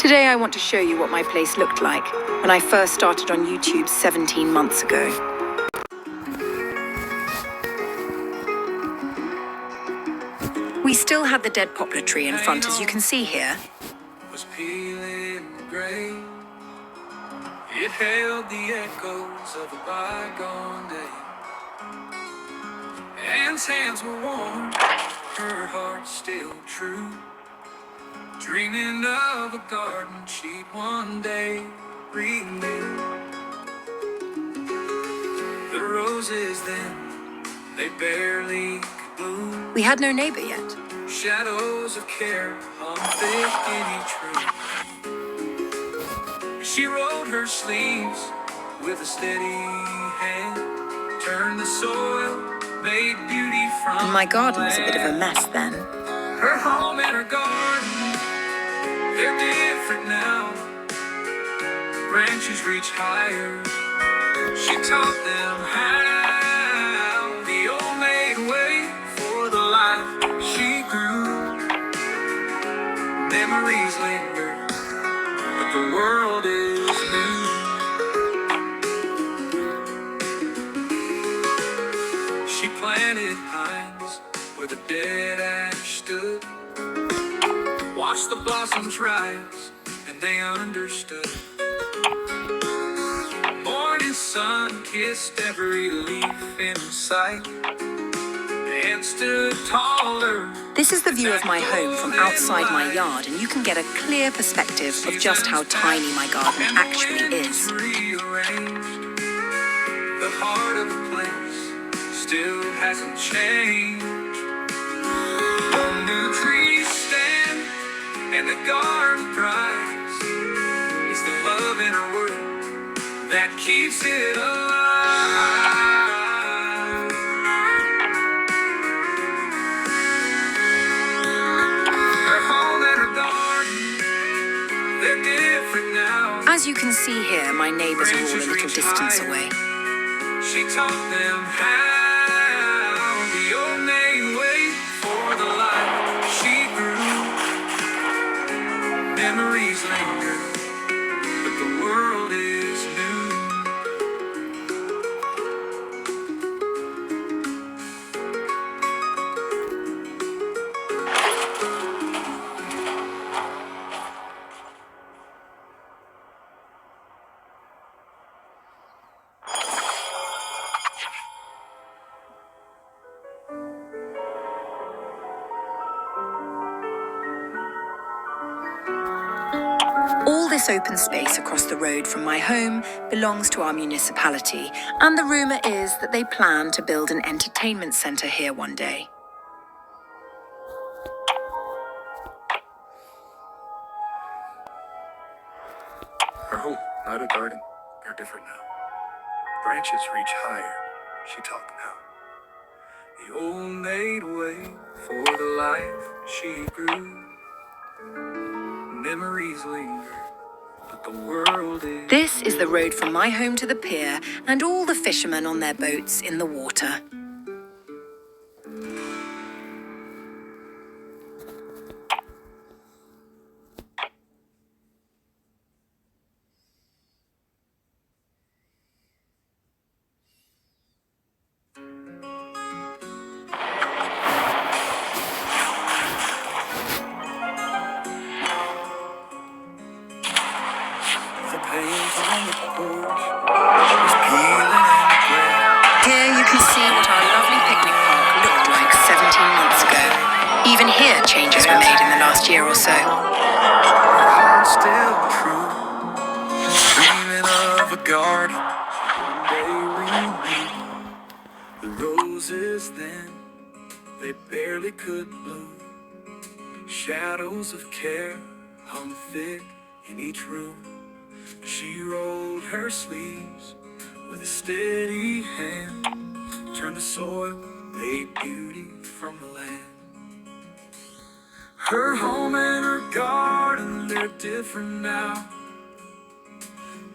Today I want to show you what my place looked like when I first started on YouTube 17 months ago. We still had the dead poplar tree in front, as you can see here. Was peeling gray. It held the echoes of a bygone day. Anne's hands were warm, her heart still true. Dreaming of a garden she'd one day renew. The roses then, they barely could bloom. We had no neighbor yet. Shadows of care hung thick in each room. She rolled her sleeves with a steady hand, turned the soil, made beauty from And my garden was a bit of a mess then. her home and her garden, they're different now. Branches reach higher. She taught them how. The old maid way for the life she grew. Memories linger, but the world is new. She planted pines where the dead ash stood. Watched the blossoms rise, and they understood. Morning sun kissed every leaf in sight, and stood taller. This is the view of my home from outside my yard, and you can get a clear perspective of just how tiny my garden actually is. Rearranged. The heart of the place still hasn't changed. The new trees stand and the garden thrives. It's the love in her world that keeps it alive. Her home and her garden, they're different now. As you can see here, my neighbors are all a little distance away. She taught them how. The old maid way for the life she grew. Memories linger, but the world is new. All this open space across the road from my home belongs to our municipality, and the rumour is that they plan to build an entertainment centre here one day. Her home, not a garden, are different now. Branches reach higher, she taught them how. The old maid way for the life she grew. Memories linger, but the world is... This is the road from my home to the pier and all the fishermen on their boats in the water. The paint on the porch was peeling and gray. Here you can see what our lovely picnic park looked like 17 months ago. Even here changes were made in the last year or so. Her heart still true, dreaming of a garden someday renew. The roses then, they barely could bloom. Shadows of care hung thick in each room. She rolled her sleeves with a steady hand, turned the soil, made beauty from the land. Her home and her garden, they're different now.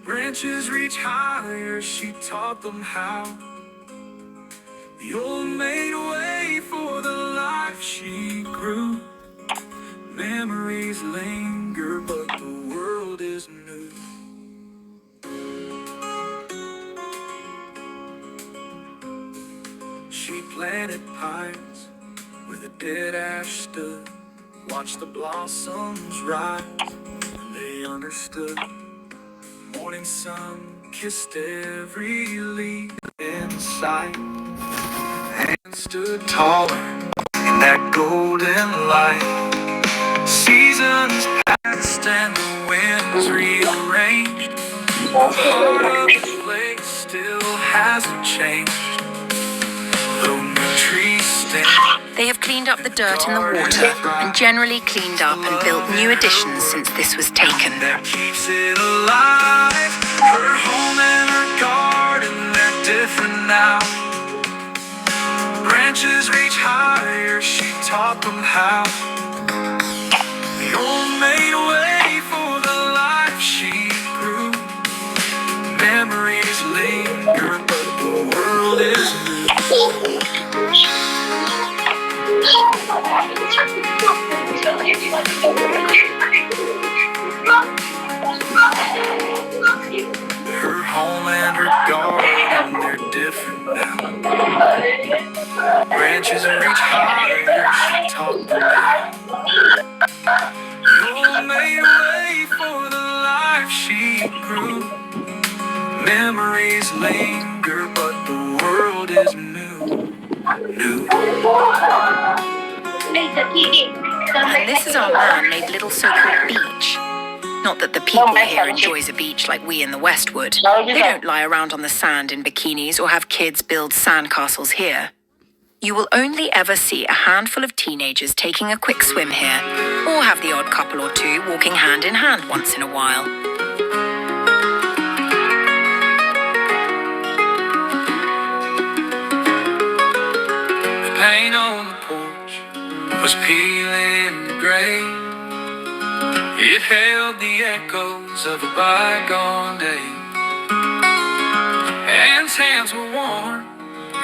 Branches reach higher, she taught them how. The old maid way for the life she grew. Memories linger, but the world planted pines where the dead ash stood. Watched the blossoms rise, and they understood. Morning sun kissed every leaf in sight, and stood taller in that golden light. Seasons passed and the winds rearranged. The heart of the place still hasn't changed. Though new trees stand. They have cleaned up the dirt in the water and generally cleaned up and built new additions since this was taken. That keeps it alive. Her home and her garden, they're different now. Branches reach higher, she taught them how. The old made way for the life she grew. Memories linger, but the world is new. Her home and her garden, they're different now. Branches reach higher, she taught them how. You made way for the life she grew. Memories linger, but the world is new. New. And this is our man-made little so-called beach. Not that the people here enjoys a beach like we in the West would. They don't lie around on the sand in bikinis or have kids build sandcastles here. You will only ever see a handful of teenagers taking a quick swim here, or have the odd couple or two walking hand in hand once in a while. The paint on the porch was peeling gray. It held the echoes of a bygone day. Anne's hands were warm,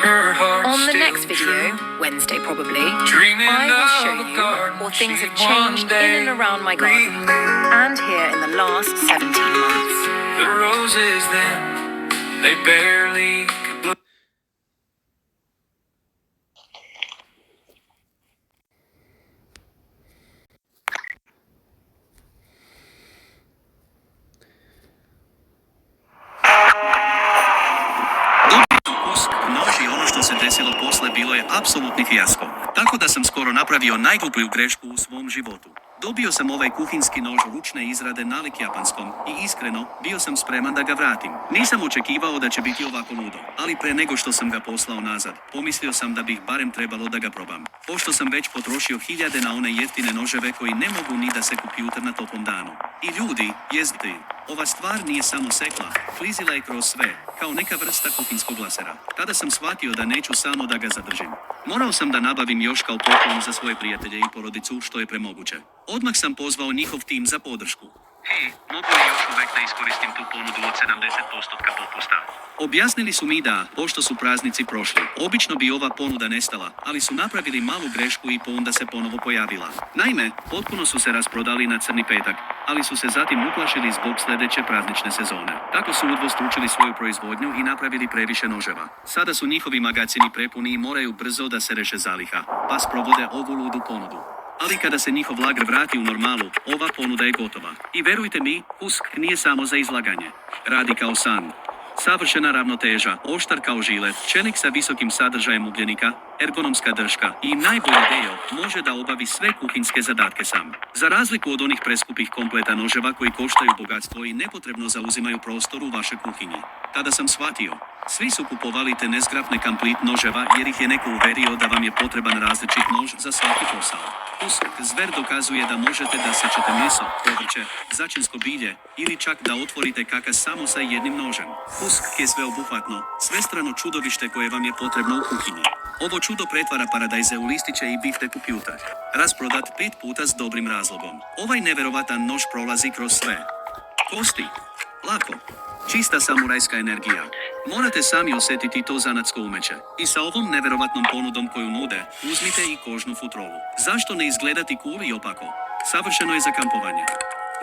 her heart On the still next video, true. Wednesday probably, Dreaming I will of show a you garden or things she have changed one day in and around my garden, and here in the last 17 months. The roses then, they barely could bloom. Nož i ono što se desilo posle bilo je apsolutni fijasko. Tako da sam skoro napravio najgluplju grešku u svom životu. Dobio sam ovaj kuhinski nož ručne izrade nalik japanskom i iskreno, bio sam spreman da ga vratim. Nisam očekivao da će biti ovako ludo, ali pre nego što sam ga poslao nazad, pomislio sam da bih barem trebalo da ga probam. Pošto sam već potrošio hiljade na one jeftine noževe koji ne mogu ni da se kompjuter na toplom danu. I ljudi, jezdi, ova stvar nije samo sekla, klizila je kroz sve, kao neka vrsta kuhinskog lasera. Tada sam shvatio da neću samo da ga zadržim. Morao sam da nabavim još kao poklon za svoje prijatelje i porodicu što je premoguće. Odmah sam pozvao njihov tim za podršku. Hej, mogu li još uvek da iskoristim tu ponudu od 70% popusta? Objasnili su mi da, pošto su praznici prošli, obično bi ova ponuda nestala, ali su napravili malu grešku i onda se ponovo pojavila. Naime, potpuno su se rasprodali na crni petak, ali su se zatim uplašili zbog sljedeće praznične sezone. Tako su udvostručili svoju proizvodnju i napravili previše noževa. Sada su njihovi magacini prepuni i moraju brzo da se reše zaliha, pa sprovode ovu ludu ponudu. Ali kada se njihov lager vrati u normalu, ova ponuda je gotova. I verujte mi, Husk nije samo za izlaganje. Radi kao san. Savršena ravnoteža, oštar kao žilet, čelik sa visokim sadržajem ugljenika, ergonomska drška i najbolji deo može da obavi sve kuhinske zadatke sam. Za razliku od onih preskupih kompleta noževa koji koštaju bogatstvo i nepotrebno zauzimaju prostor u vašoj kuhinji. Tada sam shvatio. Svi su kupovali te nezgrapne komplet noževa jer ih je neko uverio da vam je potreban različit nož za svaki posao. Husk zver dokazuje da možete da sečete meso, povrće, začinsko bilje ili čak da otvorite kakas samo sa jednim nožem. Husk je sveobuhvatno, svestrano čudovište koje vam je potrebno u kuhinji. Ovo čudo pretvara paradajze u listiće i biftek u pjutak. Rasprodat 5 puta s dobrim razlogom. Ovaj neverovatan nož prolazi kroz sve. Kosti. Lako. Čista samurajska energija. Morate sami osjetiti to zanatsko umeće. I sa ovom neverovatnom ponudom koju nude, uzmite i kožnu futrolu. Zašto ne izgledati cool i opako? Savršeno je za kampovanje.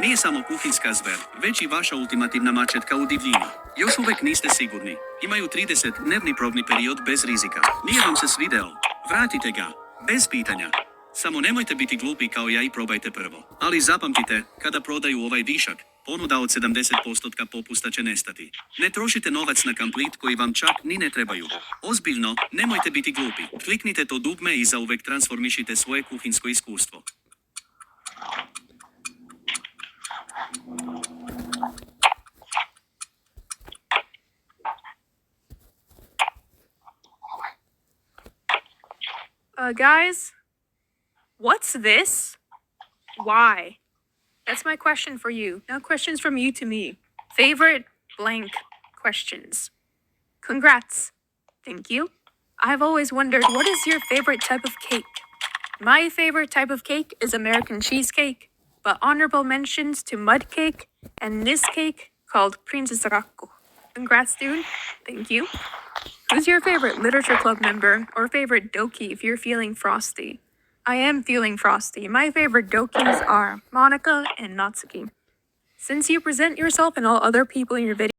Nije samo kuhinska zver, već i vaša ultimativna mačetka u divljini. Još uvek niste sigurni. Imaju 30-dnevni probni period bez rizika. Nije vam se svideo? Vratite ga. Bez pitanja. Samo nemojte biti glupi kao ja i probajte prvo. Ali zapamtite, kada prodaju ovaj višak, ponuda od 70% popusta će nestati. Ne trošite novac na komplet koji vam čak ni ne trebaju. Ozbiljno, nemojte biti glupi. Kliknite to dugme i zauvek transformišite svoje kuhinsko iskustvo. Guys, what's this? Why? That's my question for you. Now questions from you to me. Favorite blank questions. Congrats. Thank you. I've always wondered, what is your favorite type of cake? My favorite type of cake is American cheesecake, but honorable mentions to mud cake and this cake called Princess Rakko. Congrats, dude. Thank you. Who's your favorite literature club member or favorite doki if you're feeling frosty? I am feeling frosty. My favorite dokis are Monica and Natsuki. Since you present yourself and all other people in your video